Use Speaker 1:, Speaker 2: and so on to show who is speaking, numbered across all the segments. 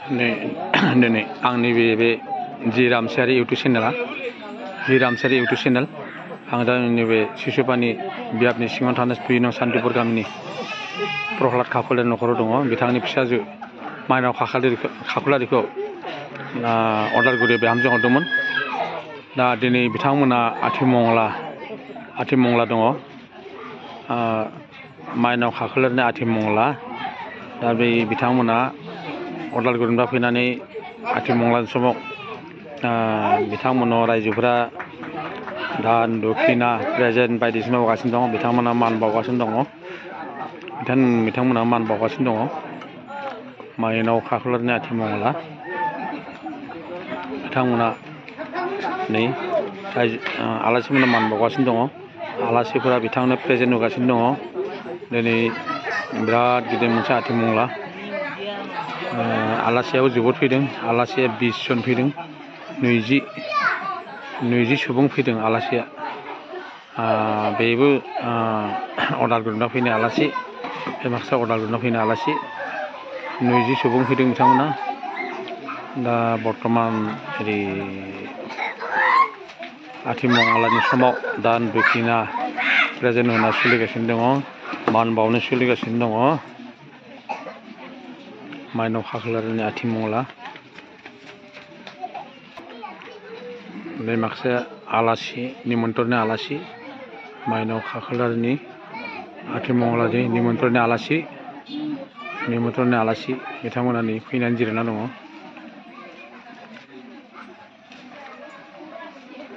Speaker 1: दिनै आंनि बे जि रामसियारि इउटुब चेनेला इउटुब चेनेल आं दा नैबे सिसुपानि बियाबनि सिङाव थानाय 2 नं सान्तिपुर गामिनि प्रह्लाद खाख्लारि न'खराव दङ। बिथांनि फिसाजो माइनाव खाख्लारिखौ अदालगुरियाव बिहामजो हरदोंमोन। दा दिनै बिथांमोना आथिमंला दङ। माइनाव खाख्लारिनि आथिमंला। दा बे बिथांमोना अदालगुरिनिफ्राय फैनानै आथिमंला समाव बिथांमोनाव रायजोफोरा दान दक्षिणा प्रेजेन्ट बायदिसिना बावगासिनो दङ। बिथांमोना मान बावगासिनो दङ। बिथांमोना मान बावगासिनो दङ। माइनाव खाख्लारिनि आथिमंला बिथांमोना नै आलासिफोरनो मान बावगासिनो दङ। आलासिफोरा बिथांनो प्रेजेन्ट होगासिनो दङ। दिनै बिराद गिदिर मोनसे आथिमंला। आलासियाबो जोबोद फैदों। आलासिया 20 जन फैदों। 20 सुबुं फैदों आलासिया। बेबो अदालगुरिनिफ्राय फैनाय आलासि। बे माखासे अदालगुरिनिफ्राय फैनाय आलासि 20 सुबुं फैदों बिथांमोना। दा बर्थमान ओरै आथिमंगलानि समाव दान दक्षिणा प्रेजेन्ट होना सोलिगासिनो दङ। मान बावनो सोलिगासिनो दङ। माइनाव खाख्लारिनि आथिमंला। बे माखासे आलासि निमन्त्रनि आलासि माइनाव खाख्लारिनि आथिमंगलानि निमन्त्रनि आलासि बिथांमोना नै फैनानै जिरायना दङ।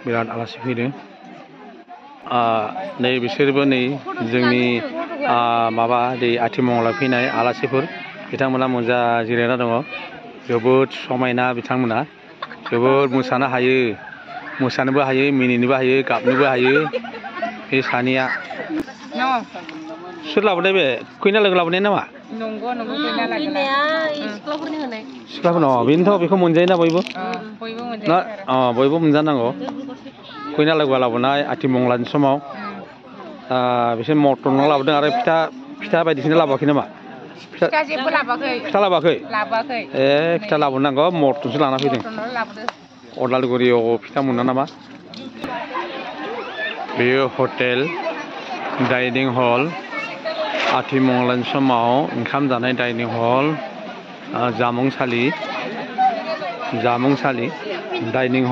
Speaker 1: बिराद आलासि फैदों। नै बिसोरबो नै जोंनि आथिमंगला फैनाय आलासिफोर बिथांमोना मोजा जिरायना दङ। जोबोद समायना बिथांमोना जोबोद मोसानो हायो। मोसानोबो हायो, मिनिनोबो हायो, गाबनोबो हायो। बे सानैया सोर लाबोनाय बे खैना लोगो लाबोनाय नामा? सिख्लाफोरनो बेनोथ' बेखौ मोनजायोना बयबो? बयबो मोनजानांगौ। खैना लोगोआ लाबोनाय आथिमंगलानि समाव बिसोर मटन लाबोदों आरो फिथा बायदिसिना लाबोआखै नामा? फिथा लाबोआखै? फिथा लाबोनांगौ मटनसो लाना फैदों। अदालगुरियाव फिथा मोना नामा? बेयो हटेल डाइनिं हल आथिमंगलानि समाव ओंखाम जानाय डाइनिं हल जामुंसालि डाइनिं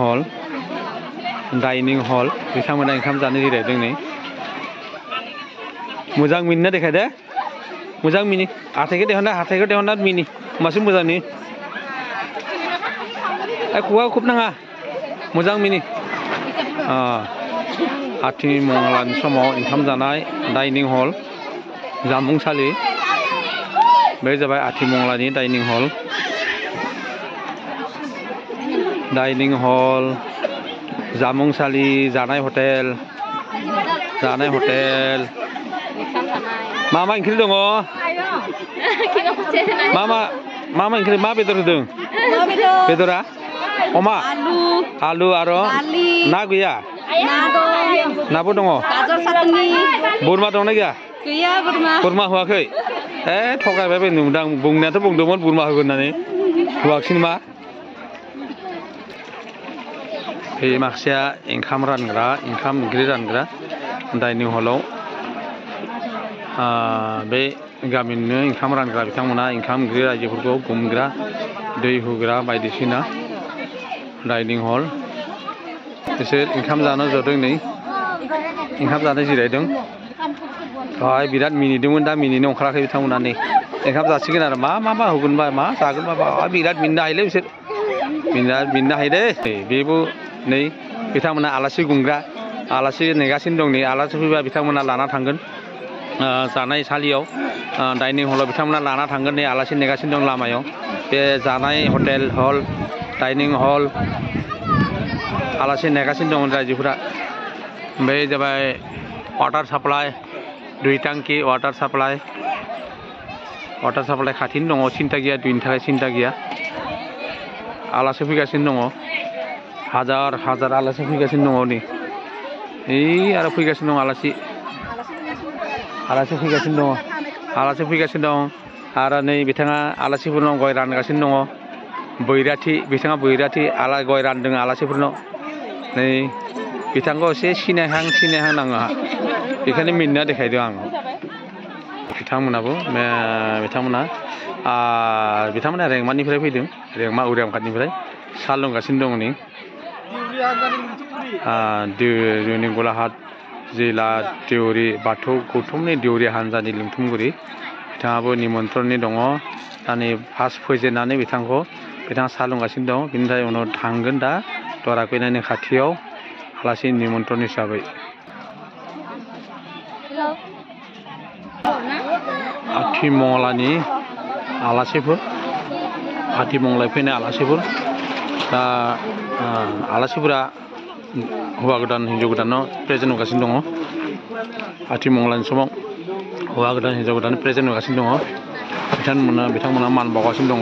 Speaker 1: हल बिथांमोना ओंखाम जानो जिरायदों नै। मोजां मिनिना देखाय दे। मोजां मिनि हाथाइखौ देहना मिनि होमबासो मोजां नुयो। खुगा खोबनाङा मोजां मिनि। आथिमंगलानि समाव ओंखाम जानाय डाइनिं हल जामुंसालि बे जाबाय आथिमंगलानि डाइनिं हल जामुंसालि जानाय हटेल मा ओंख्रि दङ? मा ओंख्रि मा बेदर होदों? बेदरा अमा आलु आरो ना गैया? नाबो दङ। बोरमा दंना गैया? बोरमा होआखै? थगायबाय बे नुदों। बुंनायाथ' बुंदोंमोन बोरमा होगोन होननानै होआखिसै नामा? बे माखासेया ओंखाम ओंख्रि रानग्रा डाइनिं हलाव बे गामिनिनो ओंखाम रानग्रा बिथांमोना ओंखाम ओंख्रि रायजोफोरखौ गुमग्रा दै होग्रा बायदिसिना डाइनिं हल। बिसोर ओंखाम जानो जदों नै ओंखाम जानो जिरायदों। बिराद मिनिदोंमोन दा मिनिनो ओंखाराखै बिथांमोना नै ओंखाम जासिगोन आरो मा होगोनबा मा जागोनबा बिराद मिनिनो हायोलै बिसोर मिनिनो हायो दे। बेबो नै बिथांमोना आलासि गुमग्रा आलासि नेगासिनो दं नै आलासि फैबा बिथांमोना लाना थांगोन जानाय सालियाव डाइनिं हलाव बिथांमोना लाना थांगोन नै आलासि नेगासिनो दं लामायाव। बे जानाय हटेल डाइनिं हल आलासि नेगासिनो दं रायजोफोरा। बे जाबाय वाटार साप्लाइ 2 टांकि वाटार साप्लाइ खाथिनो दङ। सिन्था गैया दैनि थाखाय सिन्था गैया। आलासि फैगासिनो दङ। हाजार आलासि फैगासिनो दङ नै आरो फैगासिनो दं आलासि फैगासिनो दं आरो नै बिथाङा आलासिफोरनाव गय रानगासिनो दङ। बैराथि बिथाङा बैराथि गय रानदों आलासिफोरनाव नै बिथांखौ एसे सिनायहां नाङो बेखायनो मिनिना देखायदों आं बिथांमोना रेंमानिफ्राय फैदों रेंमा उरियामघाटनिफ्राय साहा लोंगासिनो दङ नै देउरिनि गलाघाट जिल्ला देउरि बाथौ गौथुमनि देउरि हानजानि लिंथुमगिरि बिथाङाबो निमन्त्रननि दङ दा नै फार्स्ट फैजेननानै बिथाङा साहा लोंगासिनो दं बिनिफ्राय उनाव थांगोन दा दरा खैनानि खाथियाव आलासि निमन्त्रन हिसाबै आथिमंगलानि आथिमंगलाय फैनाय आलासिफोर दा आलासिफोरा हौवा गोदान हिन्जाव गोदानाव प्रेजेन्ट होगासिनो दङ आथिमंगलानि समाव हौवा गोदान हिन्जाव गोदान प्रेजेन्ट होगासिनो दङ बिथांमोना मान बावगासिनो दङ